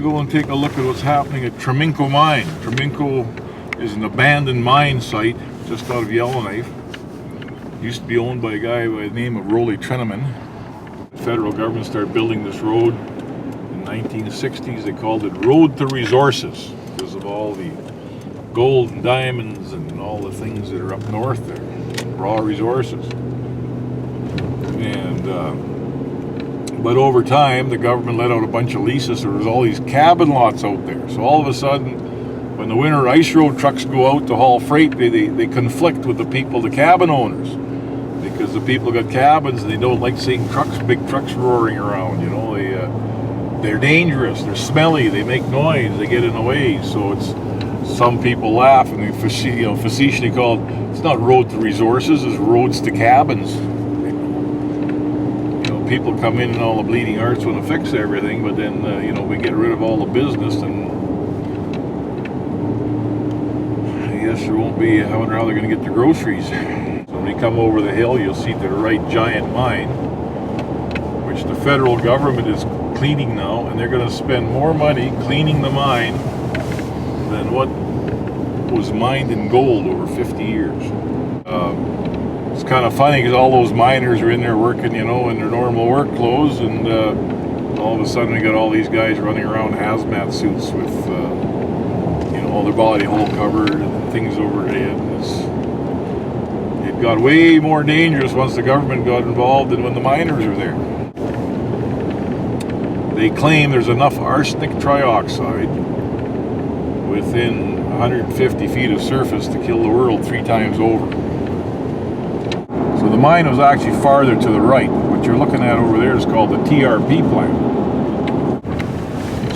go and take a look at what's happening at Treminco Mine. Treminco is an abandoned mine site just out of Yellowknife. Used to be owned by a guy by the name of Treminco. The federal government started building this road in the 1960s. They called it Road to Resources because of all the gold and diamonds and all the things that are up north there, raw resources. And but over time, the government let out a bunch of leases. There was all these cabin lots out there. So all of a sudden, when the winter ice road trucks go out to haul freight, they conflict with the people, the cabin owners, because the people got cabins and they don't like seeing trucks, big trucks roaring around. You know, they're dangerous, they're smelly, they make noise, they get in the way. So it's, some people laugh and they facetiously call it, it's not road to resources, it's roads to cabins. People come in and all the bleeding hearts want to fix everything, but then we get rid of all the business, and I guess there won't be. I wonder how they're going to get the groceries. So when you come over the hill, you'll see to the right giant mine, which the federal government is cleaning now, and they're going to spend more money cleaning the mine than what was mined in gold over 50 years. It's kind of funny because all those miners are in there working, in their normal work clothes, and all of a sudden we got all these guys running around hazmat suits with, all their body hole covered and things over their head. It got way more dangerous once the government got involved than when the miners were there. They claim there's enough arsenic trioxide within 150 feet of surface to kill the world 3 times over. So the mine was actually farther to the right. What you're looking at over there is called the TRP plant.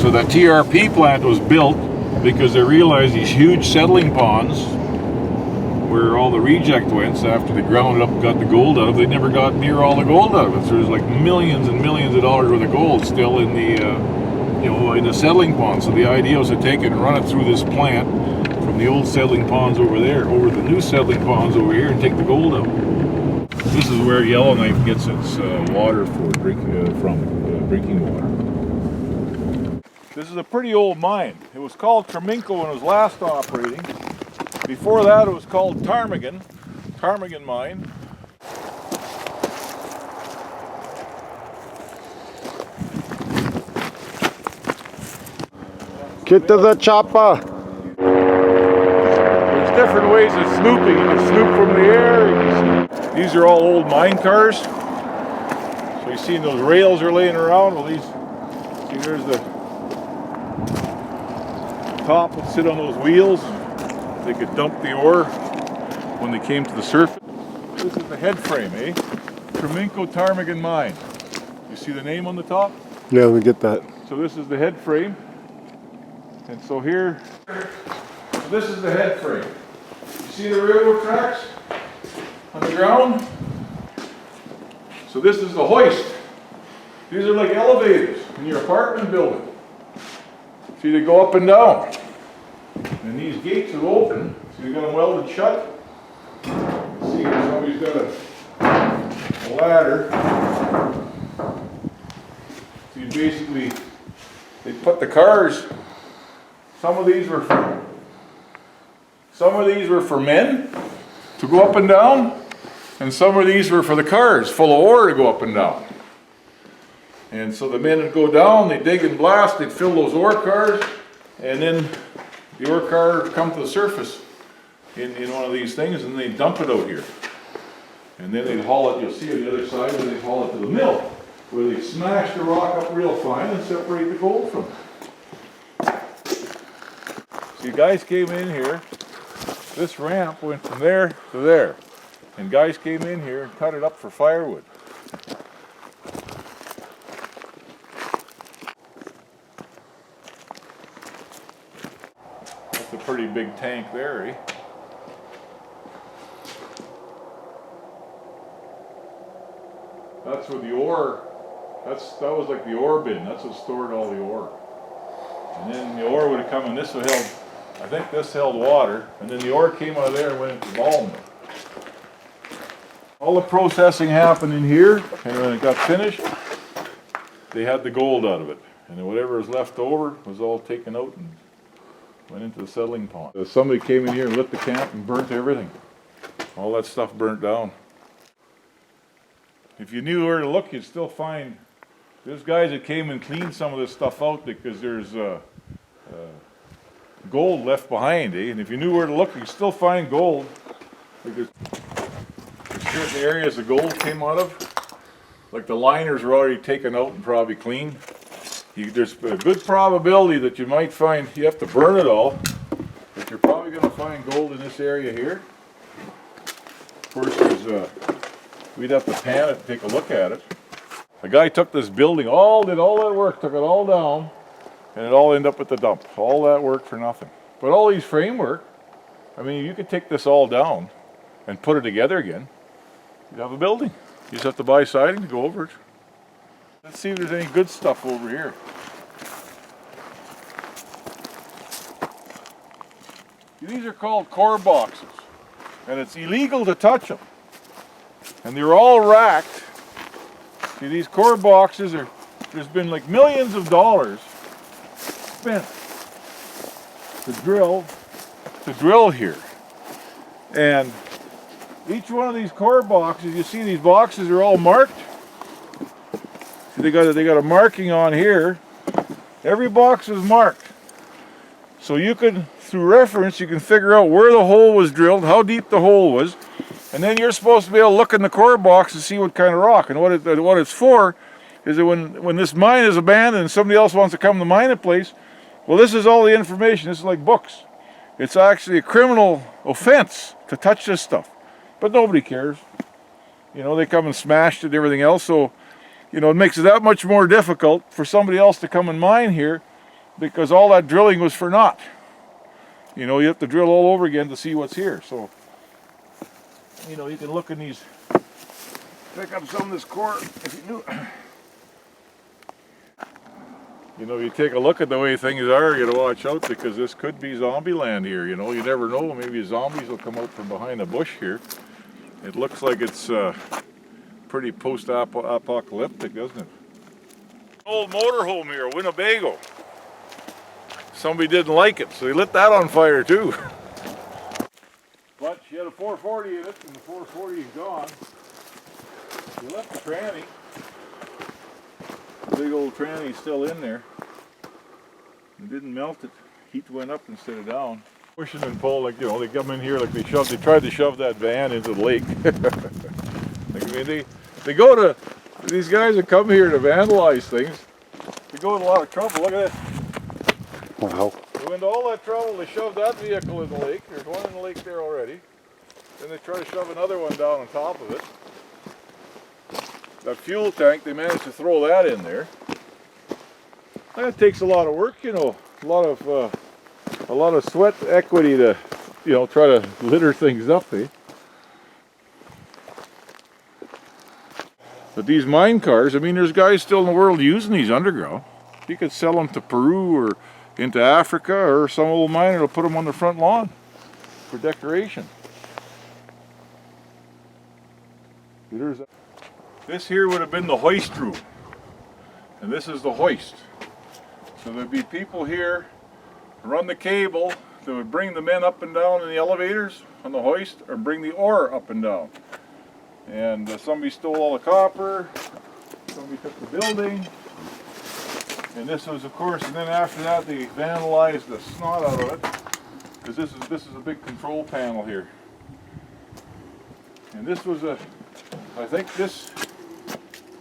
So that TRP plant was built because they realized these huge settling ponds where all the reject went after they ground it up and got the gold out of it, they never got near all the gold out of it. So there's like millions and millions of dollars worth of gold still in the in the settling ponds. So the idea was to take it and run it through this plant from the old settling ponds over there over the new settling ponds over here and take the gold out. This is where Yellowknife gets its water for drinking water. This is a pretty old mine. It was called Trimenco when it was last operating. Before that it was called Ptarmigan Mine. Get to the chopper! There's different ways of snooping. You can snoop from the air. These are all old mine cars. So you see those rails are laying around. Well, there's the top would sit on those wheels. They could dump the ore when they came to the surface. This is the head frame, Trimenco Mine. You see the name on the top? Yeah, we get that. So this is the head frame. And so here, this is the head frame. You see the railroad tracks on the ground? So this is the hoist. These are like elevators in your apartment building. See, they go up and down. And these gates are open, so you've got them welded shut. You see here, somebody's got a ladder. So you basically, they put the cars, some of these were for men to go up and down, and some of these were for the cars full of ore to go up and down. And so the men would go down, they'd dig and blast, they'd fill those ore cars, and then the ore car would come to the surface in one of these things, and they'd dump it out here. And then they'd haul it, you'll see on the other side, and they'd haul it to the mill, where they'd smash the rock up real fine and separate the gold from it. So guys came in here, this ramp went from there to there, and guys came in here and cut it up for firewood. That's a pretty big tank there, That's where the ore, that was like the ore bin, that's what stored all the ore. And then the ore would have come, and this would held, I think this held water, and then the ore came out of there and went into the ball mill. All the processing happened in here, and when it got finished, they had the gold out of it. And then whatever was left over was all taken out and went into the settling pond. Somebody came in here and lit the camp and burnt everything. All that stuff burnt down. If you knew where to look, you'd still find, there's guys that came and cleaned some of this stuff out because there's gold left behind, eh? And if you knew where to look, you'd still find gold. Because there's certain areas the gold came out of. Like the liners were already taken out and probably cleaned. There's a good probability that you might find, you have to burn it all, but you're probably going to find gold in this area here. Of course, we'd have to pan it and take a look at it. A guy took this building, did all that work, took it all down, and it all ended up at the dump. All that work for nothing. But all these framework, I mean, you could take this all down and put it together again. You'd have a building. You just have to buy siding to go over it. Let's see if there's any good stuff over here. These are called core boxes, and it's illegal to touch them. And they're all racked. See, these core boxes there's been like millions of dollars spent to drill here. And each one of these core boxes, you see these boxes are all marked. See, they got a marking on here. Every box is marked. So you could, through reference, you can figure out where the hole was drilled, how deep the hole was, and then you're supposed to be able to look in the core box and see what kind of rock. And what it's for is that when this mine is abandoned and somebody else wants to come to mine a place, well, this is all the information. This is like books. It's actually a criminal offense to touch this stuff. But nobody cares. You know, they come and smashed it and everything else, so you know, it makes it that much more difficult for somebody else to come and mine here because all that drilling was for naught. You know, you have to drill all over again to see what's here. So, you know, you can look in these, pick up some of this core if you knew. You know, you take a look at the way things are, you gotta watch out because this could be zombie land here, you know. You never know, maybe zombies will come out from behind a bush here. It looks like it's pretty post-apocalyptic, doesn't it? Old motorhome here, Winnebago. Somebody didn't like it, so they lit that on fire too. But she had a 440 in it, and the 440 is gone. She left the tranny. The big old tranny's still in there. It didn't melt it. Heat went up instead of down. Pushing and pull, like, you know, they come in here like they tried to shove that van into the lake. Like, I mean, they go to, these guys that come here to vandalize things, they go to a lot of trouble. Look at this. Wow. They went to all that trouble to shove that vehicle in the lake. There's one in the lake there already. Then they try to shove another one down on top of it. That fuel tank, they managed to throw that in there. That takes a lot of work, you know, a lot of sweat equity to, you know, try to litter things up, eh? But these mine cars, I mean, there's guys still in the world using these underground. You could sell them to Peru or into Africa, or some old miner will put them on the front lawn for decoration. This here would have been the hoist room, and this is the hoist. So there'd be people here run the cable that would bring the men up and down in the elevators on the hoist, or bring the ore up and down. And somebody stole all the copper, somebody took the building, and this was, of course, and then after that they vandalized the snot out of it, because this is a big control panel here. And this was I think this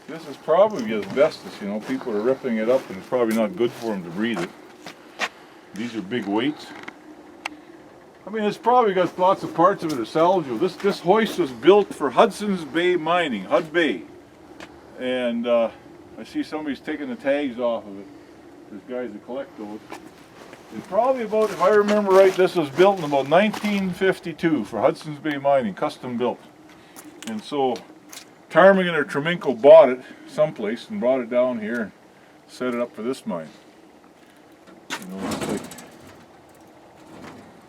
is probably asbestos, you know, people are ripping it up and it's probably not good for them to breathe it. These are big weights. I mean, it's probably got lots of parts of it are salvageable. This hoist was built for Hudson's Bay Mining, Hud Bay. And I see somebody's taking the tags off of it. There's guys that collect those. It's probably about, if I remember right, this was built in about 1952 for Hudson's Bay Mining, custom built. And so Ptarmigan or Treminco bought it someplace and brought it down here and set it up for this mine. You know,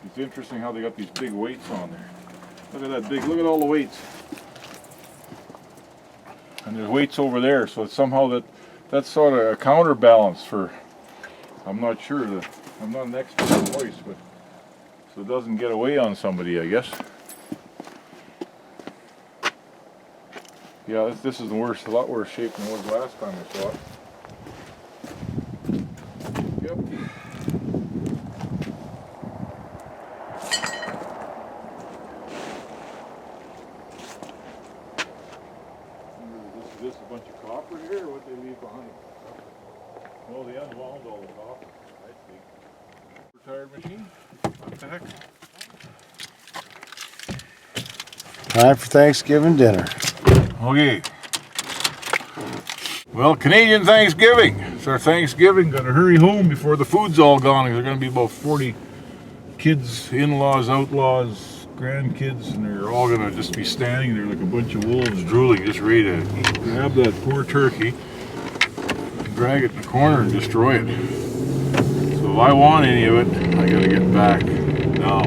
it's interesting how they got these big weights on there. Look at that big, look at all the weights. And there's weights over there, so it's somehow that that's sort of a counterbalance for, I'm not sure, I'm not an expert in voice, but so it doesn't get away on somebody, I guess. Yeah, this is the worst, a lot worse shape than it was last time I saw it. Yep. Is this a bunch of copper here, or what they leave behind? Oh, they unwound all the copper, I see. Retired machine? What the heck? Time for Thanksgiving dinner. Okay. Well, Canadian Thanksgiving. It's our Thanksgiving. Gotta hurry home before the food's all gone. There's gonna be about 40 kids, in-laws, outlaws, grandkids, and they're all gonna just be standing there like a bunch of wolves drooling, just ready to grab that poor turkey, drag it in the corner and destroy it. So if I want any of it, I gotta get back now.